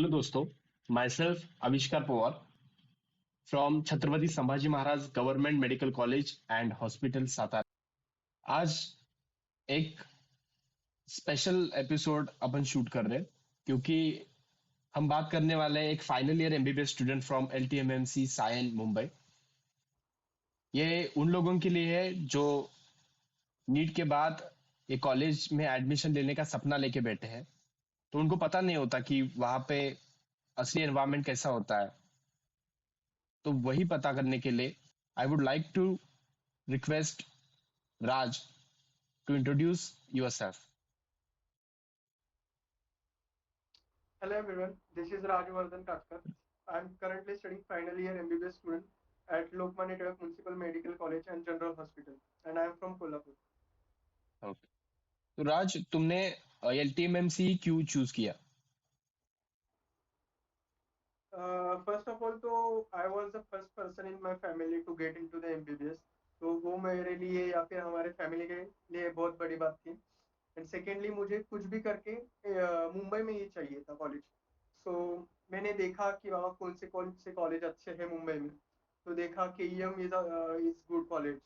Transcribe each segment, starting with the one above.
Hello दोस्तों, my self आविष्कार Pawar from Chhatrapati Sambhaji Maharaj government medical college and hospital Satara. आज एक स्पेशल एपिसोड अपन शूट कर रहे हैं क्योंकि हम बात करने वाले हैं एक final year MBBS student from LTMMC Sion Mumbai. ये उन लोगों के लिए है जो नीट के बाद ये कॉलेज में एडमिशन लेने का सपना लेके बैठे हैं, तो उनको पता नहीं होता कि वहां पे असली एनवायरनमेंट कैसा होता है। तो वही पता करने के लिए I would like to request Raj to introduce yourself. Hello everyone, this is Rajvardhan Katkar. I am currently studying final year MBBS student at Lokmanya Tilak Municipal Medical College and General Hospital, and I am from Kolhapur. Okay, तो राज तुमने एलटीएमएमसी क्यों choose किया? First of all, तो I was the first person in my family to get into the MBBS, तो वो मेरे लिए या फिर हमारे फैमिली के लिए बहुत बड़ी बात थी। एंड सेकेंडली मुझे कुछ भी करके मुंबई में ही चाहिए था कॉलेज। सो मैंने देखा कि वहाँ कौन से कॉलेज अच्छे हैं मुंबई में। तो देखा के ईएम इज गुड कॉलेज।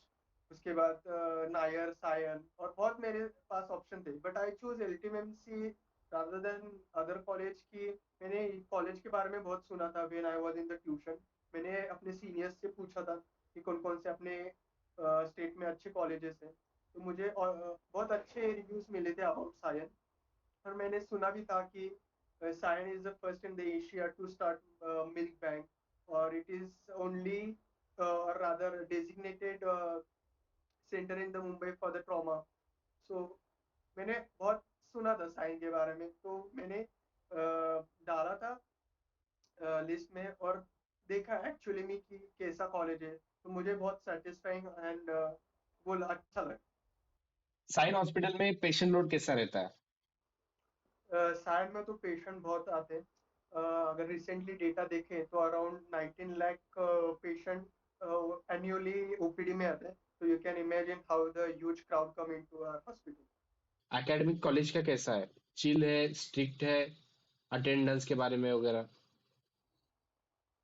उसके बाद नायर सायन और बहुत मेरे पास ऑप्शन थे, but I choose LTMC rather than other college की। मैंने कॉलेज के बारे में बहुत सुना था when I was in the tuition. मैंने अपने सीनियर्स से पूछा था कि कौन कौन से अपने स्टेट में अच्छे कॉलेजेस हैं। तो मुझे बहुत अच्छे रिव्यूज मिले थे अबाउट सायन। और मैंने सुना भी था कि Sion is the first in the Asia to start milk bank, और it is only rather designated centre in the Mumbai for the trauma. So मैंने बहुत सुना था साइन के बारे में, तो मैंने डाला था लिस्ट में और देखा एक्चुअली में कि कैसा कॉलेज है। तो मुझे बहुत सेटिस्फाइंग एंड वो अच्छा लगा। साइन हॉस्पिटल में पेशेंट लोड कैसा रहता है? साइड में तो पेशेंट बहुत आते हैं। अगर रिसेंटली डेटा देखें तो around 19 lakh patient annually OPD में आते हैं। तो you can imagine how the huge crowd come into our hospital. Academic college का कैसा है? चिल है, स्ट्रिक्ट है, अटेंडेंस के बारे में वगैरह?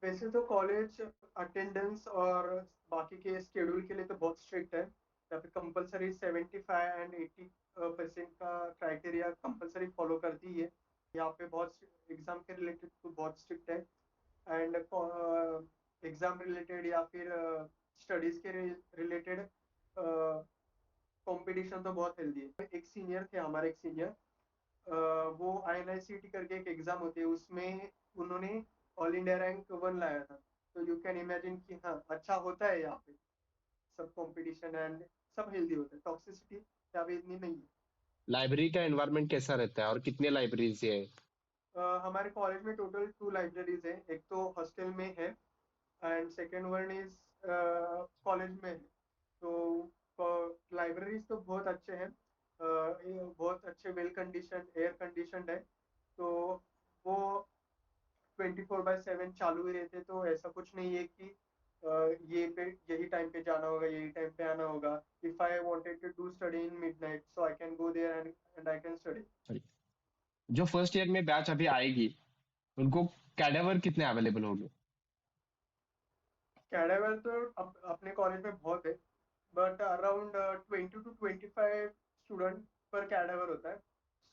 वैसे तो कॉलेज अटेंडेंस और बाकी के शेड्यूल के लिए तो बहुत स्ट्रिक्ट है। यहाँ पे कंपलसरी 75 एंड 80% का क्राइटेरिया कंपलसरी फॉलो करती है। यहाँ पे बहुत एग्जाम के रिलेटेड तो बहुत स्ट्रिक्ट है। एंड एग्जाम रिलेटेड या फिर स्टडीज के रिलेटेड कंपटीशन तो बहुत हेल्दी है। एक सीनियर थे, हमारे एक सीनियर, वो INICET करके एक एग्जाम होती है, उसमें उन्होंने ऑल इंडिया रैंक 1 लाया था। तो यू कैन इमेजिन कि हाँ अच्छा होता है यहाँ पे। सब कंपटीशन एंड सब हेल्दी होता है, टॉक्सिसिटी यहाँ पे इतनी नहीं है। लाइब्रेरी का एनवायरनमेंट कैसा रहता है और कितने लाइब्रेरीज है? हमारे कॉलेज में टोटल 2 लाइब्रेरीज है, एक तो हॉस्टल में है and second one is college में है। तो लाइब्रेरीज तो बहुत अच्छे हैं। ये बहुत अच्छे वेल कंडीशन एयर कंडीशन है। तो वो 24/7 चालू ही रहते। तो ऐसा कुछ नहीं है कि ये पे यही टाइम पे जाना होगा, यही टाइम पे आना होगा। If I wanted to do study in midnight, so I can go there and I can study. Sorry, जो फर्स्ट ईयर में बैच अभी आएगी उनको कैडेवर कितने अवेलेबल होंगे? कैडेवर तो अपने कॉलेज में बहुत है, बट अराउंड 20 to 25 स्टूडेंट पर कैडेवर होता है।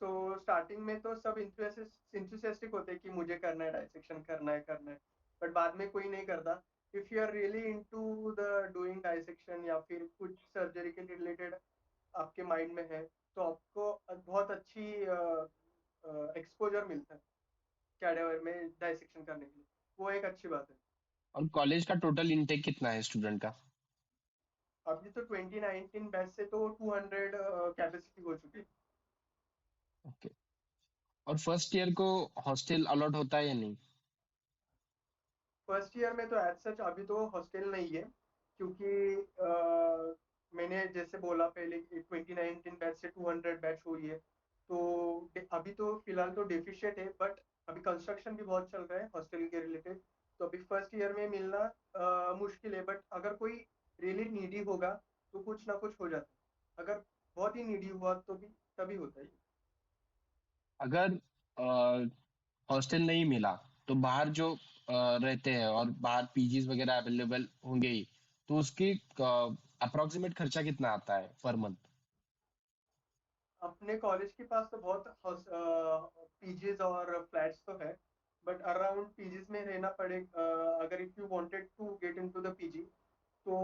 सो स्टार्टिंग में तो सब इंथुसियास्टिक होते हैं कि मुझे करना है, डाइसेक्शन करना है। बट बाद में कोई नहीं करता। If you are really into the doing dissection या फिर कुछ सर्जरी के रिलेटेड आपके माइंड में है, तो आपको बहुत अच्छी एक्सपोजर मिलता है कैडेवर में डाइसेक्शन करने के लिए। वो एक अच्छी बात है। और कॉलेज का टोटल इनटेक कितना है स्टूडेंट का? अभी तो 2019 बैच से तो 200 कैपेसिटी हो चुकी है। ओके। और फर्स्ट ईयर को हॉस्टल अलॉट होता है या नहीं? फर्स्ट ईयर में तो एज सच अभी तो हॉस्टल नहीं है, क्योंकि मैंने जैसे बोला पहले कि 2019 बैच से 200 बैच हुई है। तो अभी तो फिलहाल तो डेफिशिएंट है, बट अभी कंस्ट्रक्शन भी बहुत चल रहा है हॉस्टल के रिलेटेड। तो अभी फर्स्ट ईयर में मिलना मुश्किल है, बट अगर कोई रियली नीडी होगा तो कुछ ना कुछ हो जाता है। अगर बहुत ही नीडी हुआ तो भी तभी होता है। अगर हॉस्टल नहीं मिला तो बाहर जो रहते हैं और बाहर पीजीज वगैरह अवेलेबल होंगे ही, तो उसकी अप्रोक्सीमेट खर्चा कितना आता है पर मंथ? अपने कॉलेज के पास तो बहुत पीजीज और फ्लैट्स तो है, बट अराउंड पीजीज में रहना पड़ेगा। अगर if you wanted to get into the PG, तो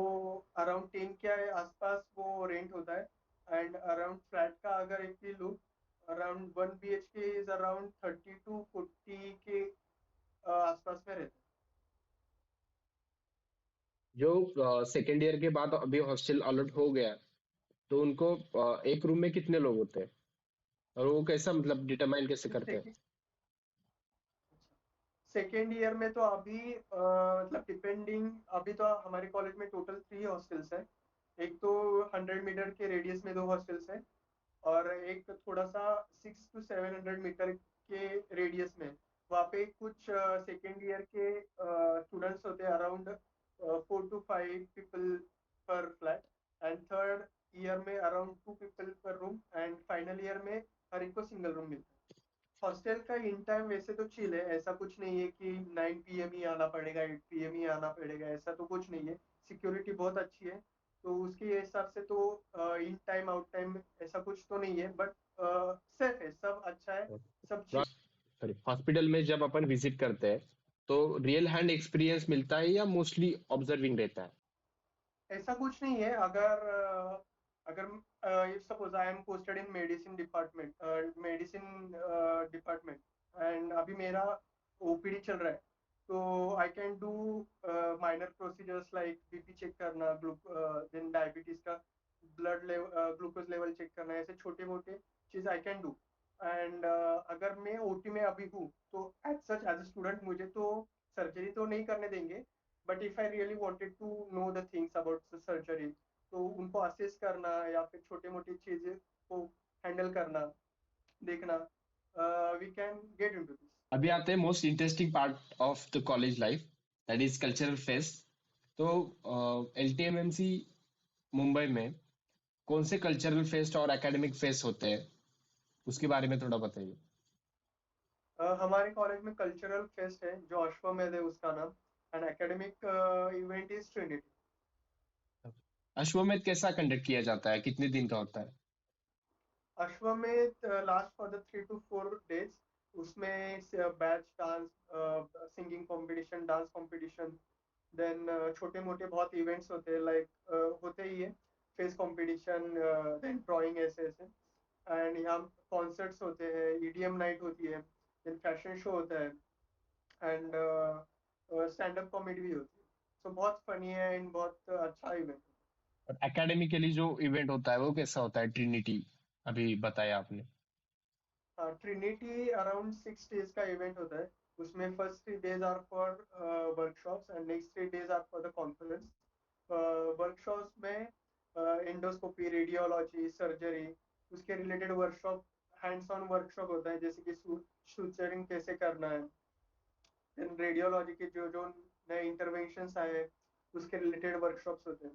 अराउंड 10 के आसपास वो रेंट होता है। एंड अराउंड फ्लैट का अगर if you look, around 1 BHK is around 30 to 40 के आसपास में रहता है। जो सेकेंड ईयर के बाद अभी हॉस्टल अलॉट हो गया, तो उनको एक रूम में कितने लोग होते हैं और वो कैसा मतलब डिटरमाइन कैसे करते हैं? सेकेंड ईयर में तो अभी मतलब डिपेंडिंग, अभी तो हमारे कॉलेज में टोटल 3 हॉस्टल्स है। एक तो 100 मीटर के रेडियस में 2 हॉस्टल्स है, और एक थोड़ा सा 600 to 700 मीटर के रेडियस में, वहाँ पे कुछ सेकेंड ईयर के स्टूडेंट्स होते हैं, अराउंड 4 to 5 पीपल पर फ्लैट। एंड थर्ड ईयर में अराउंड 2 पीपल पर रूम, एंड फाइनल ईयर में हर एक को सिंगल रूम मिलता है। हॉस्टल का इन टाइम वैसे तो चिल है, ऐसा कुछ नहीं है कि 9 PM ही आना पड़ेगा, 8 PM ही आना पड़ेगा, ऐसा तो कुछ नहीं है। सिक्योरिटी बहुत अच्छी है, तो उसके हिसाब से तो इन टाइम आउट टाइम ऐसा कुछ तो नहीं है, बट सेफ है, सब अच्छा है, सब चिल। सॉरी, हॉस्पिटल में जब अपन विजिट करते हैं तो रियल हैंड एक्सपीरियंस मिलता है या मोस्टली ऑब्जर्विंग रहता है? ऐसा कुछ नहीं है। अगर if suppose I am posted in medicine department, and अभी मेरा ओपीडी चल रहा है, तो I can do minor procedures like BP check करना, देन डायबिटीज का blood level, glucose level check करना, ऐसे छोटे मोटे चीज आई कैन डू। एंड अगर मैं ओटी में अभी हूँ, तो as such as a student मुझे तो सर्जरी तो नहीं करने देंगे, but if I really wanted to know the things about the surgery, तो उनको असेस करना या फिर छोटे मोटी चीजें को हैंडल करना, देखना, we can get into this. अभी आते हैं most interesting part of the college life, that is cultural fest. तो एलटीएमएमसी मुंबई में कौन से कल्चरल फेस्ट और एकेडमिक फेस्ट होते हैं, उसके बारे में थोड़ा बताइए। हमारे कॉलेज में कल्चरल फेस्ट है जो अश्वमेध है उसका नाम, and academic event is Trinity. अश्वमेध कैसा कंडक्ट किया जाता है, कितने दिन का होता है? Ashwamedh last for the 3 to 4 days. उसमें batch dance, singing competition, dance competition, then छोटे मोटे बहुत इवेंट्स होते हैं, लाइक होते ही है, फेस कंपटीशन, देन ड्राइंग, ऐसे ऐसे। एंड यहाँ कॉन्सर्ट्स होते हैं, ईडीएम नाइट होती है, देन फैशन शो होता है, एंड स्टैंड अप कॉमेडी भी होती है। सो बहुत फनी है एंड बहुत अच्छा इवेंट है। और एकेडमिकली जो इवेंट होता है वो कैसा होता है, ट्रिनिटी अभी बताया आपने? ट्रिनिटी अराउंड 6 डेज का इवेंट होता है। उसमें first 3 days are for workshops, and next 3 days are for the conference. Workshops में एंडोस्कोपी, रेडियोलॉजी, सर्जरी, उसके related workshop, hands on workshop होता है, जैसे कि सुचरिंग कैसे करना है। देन रेडियोलॉजी के जो जो नए इंटरवेंशंस आए हैं, उसके रिलेटेड वर्कशॉप्स होते हैं।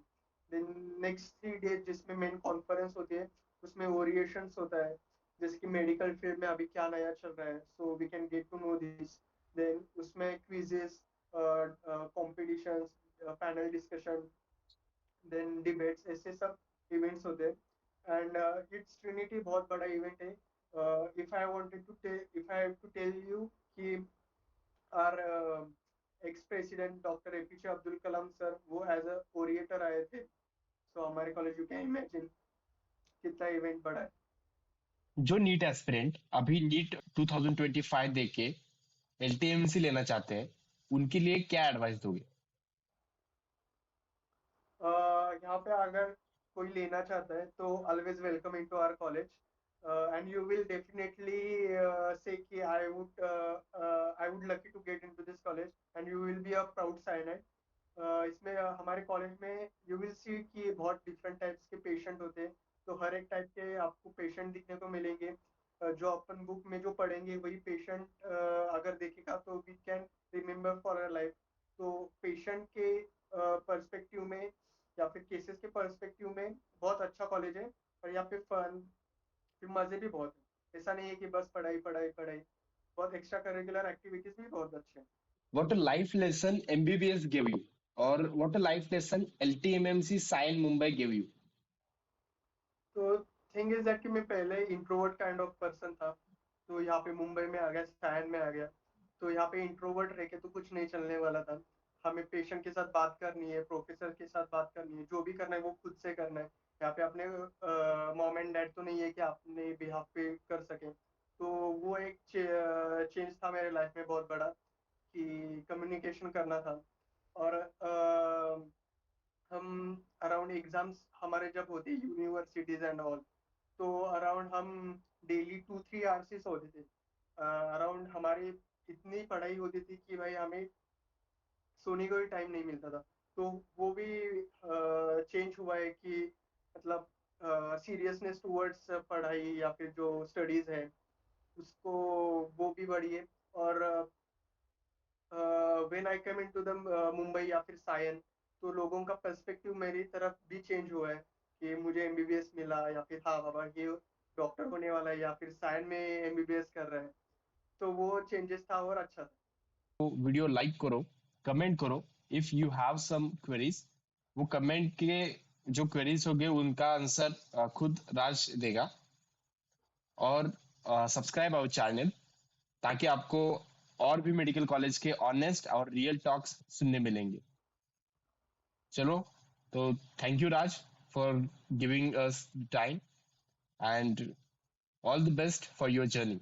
देन नेक्स्ट 3 डेज जिसमें मेन कॉन्फ्रेंस होती है, उसमें ओरिएशंस होता है, जैसे कि मेडिकल फील्ड में अभी क्या नया चल रहा है, so we can get to know this. Then उसमें quizzes, competitions, panel discussion, then debates, ऐसे सब इवेंट्स होते हैं। एंड इट्स ट्रिनिटी बहुत बड़ा इवेंट है। If I have to tell you कि our ex president doctor APJ Abdul Kalam sir वो एज अ ओरिएटर आए थे, सो हमारे कॉलेज, यू कैन इमेजिन कितना इवेंट बड़ा है। जो नीट एस्पिरेंट अभी नीट 2025 दे के एलटीएमसी लेना चाहते हैं, उनके लिए क्या एडवाइस दोगे? यहाँ पे अगर कोई लेना चाहता है तो always welcome into our college, and you will definitely say कि I would lucky to get into this college, and you will be a proud Sionite. इसमें हमारे कॉलेज में यू विल सी कि बहुत डिफरेंट टाइप्स के patient होते हैं, तो हर एक टाइप के आपको पेशेंट दिखने को मिलेंगे। जो अपन बुक में जो पढ़ेंगे वही पेशेंट अगर देखेगा तो we can remember for a life. तो पेशेंट के पर्सपेक्टिव में या फिर केसेस के पर्सपेक्टिव में बहुत अच्छा कॉलेज है। और यहाँ पे फन, फिर मजे भी बहुत है, ऐसा नहीं है कि बस पढ़ाई पढ़ाई पढ़ाई। बहुत एक्स्ट्रा करिकुलर एक्टिविटीज भी बहुत अच्छे हैं। What a life lesson MBBS gave you, or what a life lesson LTMMC Sion Mumbai gave you. तो थिंग इज दैट कि मैं पहले इंट्रोवर्ट काइंड ऑफ पर्सन था, तो यहाँ पे मुंबई में आ गया, सायन में आ गया, तो यहाँ पे इंट्रोवर्ट रह के तो कुछ नहीं चलने वाला था। हमें पेशेंट के साथ बात करनी है, प्रोफेसर के साथ बात करनी है, जो भी करना है वो खुद से करना है। यहाँ पे अपने मॉम एंड डैड तो नहीं है कि अपने बिहाफ पे कर सकें। तो वो एक चेंज था मेरे लाइफ में बहुत बड़ा, कि कम्युनिकेशन करना था। और हम अराउंड एग्जाम्स हमारे जब होते यूनिवर्सिटीज एंड ऑल, तो अराउंड हम डेली 2-3 आवर्स ही सोते थे। अराउंड हमारी इतनी पढ़ाई होती थी कि भाई हमें सोने को ही टाइम नहीं मिलता था। तो वो भी चेंज हुआ है कि मतलब सीरियसनेस टूवर्ड्स पढ़ाई या फिर जो स्टडीज है उसको, वो भी बढ़ी है। और when I come into the Mumbai या फिर सायन, तो लोगों का पर्सपेक्टिव मेरी तरफ भी चेंज हुआ है कि मुझे एमबीबीएस मिला, या फिर हाँ बाबा ये डॉक्टर होने वाला है, या फिर सायन में एमबीबीएस कर रहा है। तो वो चेंजेस था और अच्छा था। तो वीडियो लाइक करो, कमेंट करो। If you have some queries, वो कमेंट के जो क्वेरीज होंगे उनका आंसर खुद राज देगा। और सब्सक्राइब आवर चैनल, ताकि आपको और भी मेडिकल कॉलेज के ऑनेस्ट और रियल टॉक्स सुनने मिलेंगे। चलो, तो thank you Raj for giving us time, and all the best for your journey.